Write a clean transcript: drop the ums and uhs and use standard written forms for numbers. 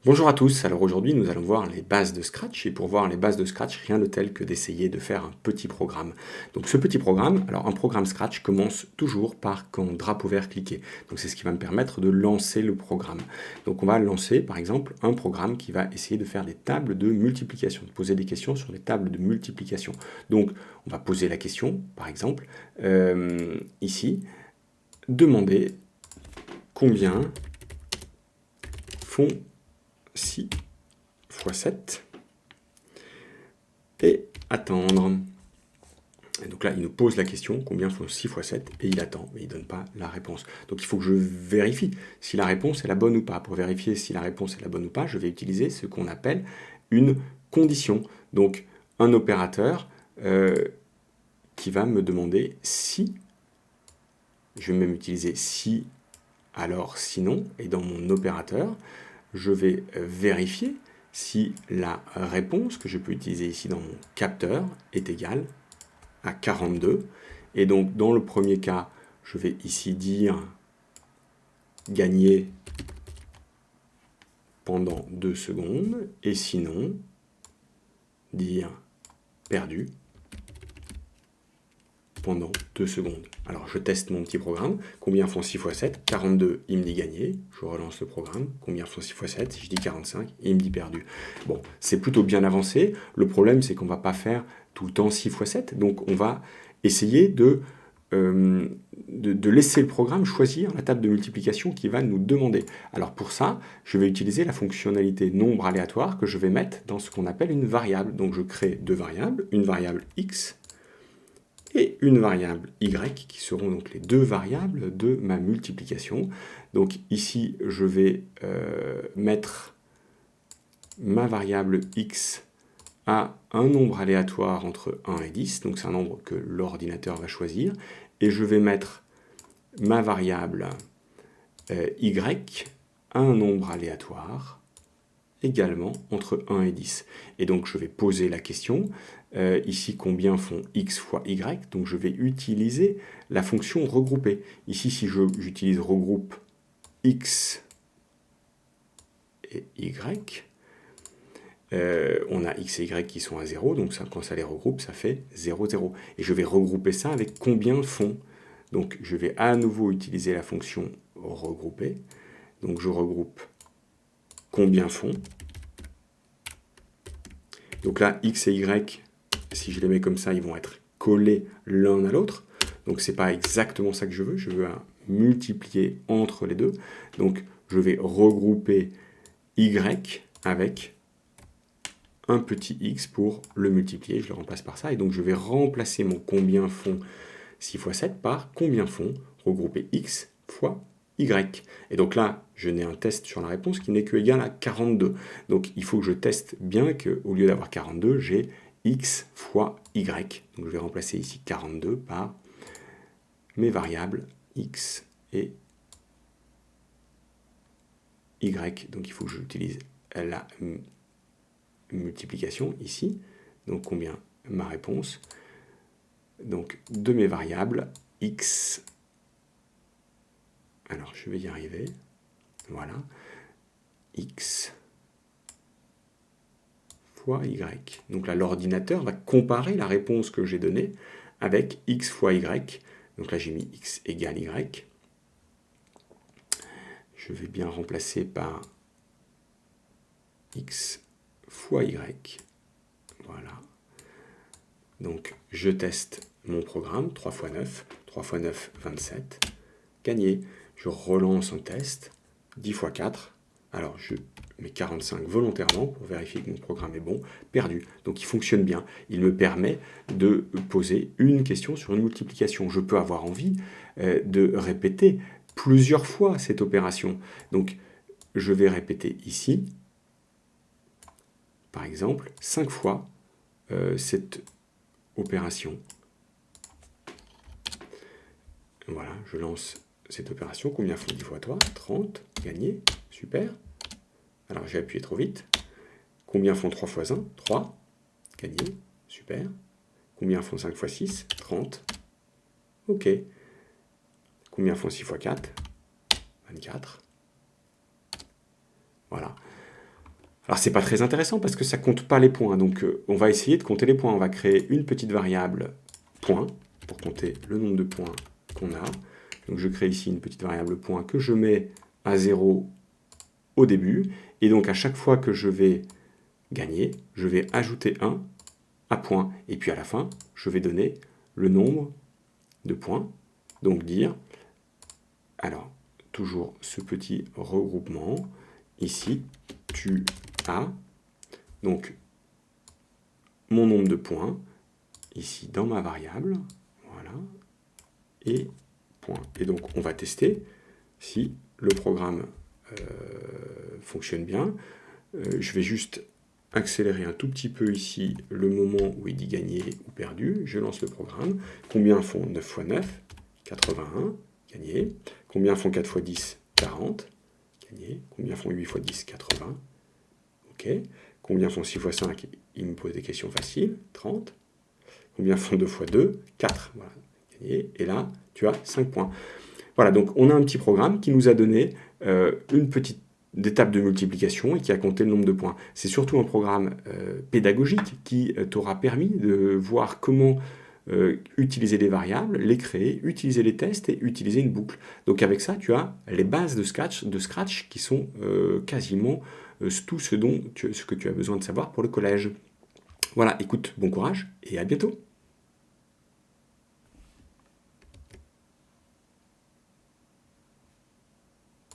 Bonjour à tous, alors aujourd'hui nous allons voir les bases de Scratch, et pour voir les bases de Scratch, rien de tel que d'essayer de faire un petit programme. Donc ce petit programme, alors un programme Scratch commence toujours par quand drapeau vert cliqué, donc c'est ce qui va me permettre de lancer le programme. Donc on va lancer par exemple un programme qui va essayer de faire des tables de multiplication, de poser des questions sur les tables de multiplication. Donc on va poser la question, par exemple, ici, demander combien font 6 fois 7 et attendre. Et donc là, il nous pose la question, combien font 6 fois 7, et il attend, mais il ne donne pas la réponse. Donc il faut que je vérifie si la réponse est la bonne ou pas. Pour vérifier si la réponse est la bonne ou pas, je vais utiliser ce qu'on appelle une condition. Donc un opérateur qui va me demander si, je vais même utiliser si, alors sinon, et dans mon opérateur, je vais vérifier si la réponse que je peux utiliser ici dans mon capteur est égale à 42. Et donc, dans le premier cas, je vais ici dire gagner pendant 2 secondes, et sinon, dire perdu pendant 2 secondes. Alors, je teste mon petit programme. Combien font 6 fois 7 42, il me dit gagner. Je relance le programme. Combien font 6 fois 7 Je dis 45, il me dit perdu. Bon, c'est plutôt bien avancé. Le problème, c'est qu'on ne va pas faire tout le temps 6 fois 7. Donc, on va essayer de laisser le programme choisir la table de multiplication qu'il va nous demander. Alors pour ça, je vais utiliser la fonctionnalité nombre aléatoire que je vais mettre dans ce qu'on appelle une variable. Donc je crée deux variables, une variable x et une variable y, qui seront donc les deux variables de ma multiplication. Donc ici, je vais mettre ma variable x à un nombre aléatoire entre 1 et 10, donc c'est un nombre que l'ordinateur va choisir, et je vais mettre ma variable y à un nombre aléatoire également entre 1 et 10. Et donc je vais poser la question, ici combien font x fois y, donc je vais utiliser la fonction regrouper. Ici si j'utilise regroupe x et y, on a x et y qui sont à 0, donc ça, quand ça les regroupe, ça fait 0, 0. Et je vais regrouper ça avec combien font. Donc je vais à nouveau utiliser la fonction regrouper. Donc je regroupe combien font. Donc là, x et y, si je les mets comme ça, ils vont être collés l'un à l'autre. Donc c'est pas exactement ça que je veux multiplier entre les deux. Donc je vais regrouper y avec un petit x pour le multiplier, je le remplace par ça, et donc je vais remplacer mon combien font 6 fois 7 par combien font regrouper x fois y. Et donc là, je n'ai un test sur la réponse qui n'est que égal à 42. Donc il faut que je teste bien qu'au lieu d'avoir 42, j'ai x fois y. Donc je vais remplacer ici 42 par mes variables x et y. Donc il faut que j'utilise la multiplication ici. Donc combien ma réponse. Donc de mes variables x. Alors je vais y arriver. Voilà. X fois y. Donc là l'ordinateur va comparer la réponse que j'ai donnée avec x fois y. Donc là j'ai mis x égale y. Je vais bien remplacer par x fois y. Voilà. Donc je teste mon programme, 3 x 9, 3 x 9, 27. Gagné. Je relance un test, 10 x 4. Alors je mets 45 volontairement pour vérifier que mon programme est bon. Perdu. Donc il fonctionne bien. Il me permet de poser une question sur une multiplication. Je peux avoir envie de répéter plusieurs fois cette opération. Donc je vais répéter ici, par exemple, 5 fois cette opération. Voilà, je lance cette opération. Combien font 10 fois 3 30, gagné, super. Alors j'ai appuyé trop vite. Combien font 3 fois 1 3, gagné, super. Combien font 5 fois 6 30, ok. Combien font 6 fois 4 24. Voilà. Alors c'est pas très intéressant parce que ça compte pas les points, donc on va essayer de compter les points. On va créer une petite variable point pour compter le nombre de points qu'on a. Donc je crée ici une petite variable point que je mets à 0 au début, et donc à chaque fois que je vais gagner, je vais ajouter 1 à point, et puis à la fin, je vais donner le nombre de points, donc dire, alors toujours ce petit regroupement, ici, tu as, donc mon nombre de points, ici dans ma variable, voilà, et point. Et donc on va tester si le programme fonctionne bien. Je vais juste accélérer un tout petit peu ici le moment où il dit gagner ou perdu. Je lance le programme. Combien font 9 x 9 ? 81, gagné. Combien font 4 x 10 ? 40, gagné. Combien font 8 x 10 ? 80, ok. Combien font 6 x 5 ? Il me pose des questions faciles, 30. Combien font 2 x 2 ? 4, voilà, gagné. Et là, tu as 5 points. Voilà, donc on a un petit programme qui nous a donné une petite étape de multiplication et qui a compté le nombre de points. C'est surtout un programme pédagogique qui t'aura permis de voir comment utiliser les variables, les créer, utiliser les tests et utiliser une boucle. Donc avec ça, tu as les bases de Scratch qui sont quasiment tout ce que tu as besoin de savoir pour le collège. Voilà, écoute, bon courage et à bientôt.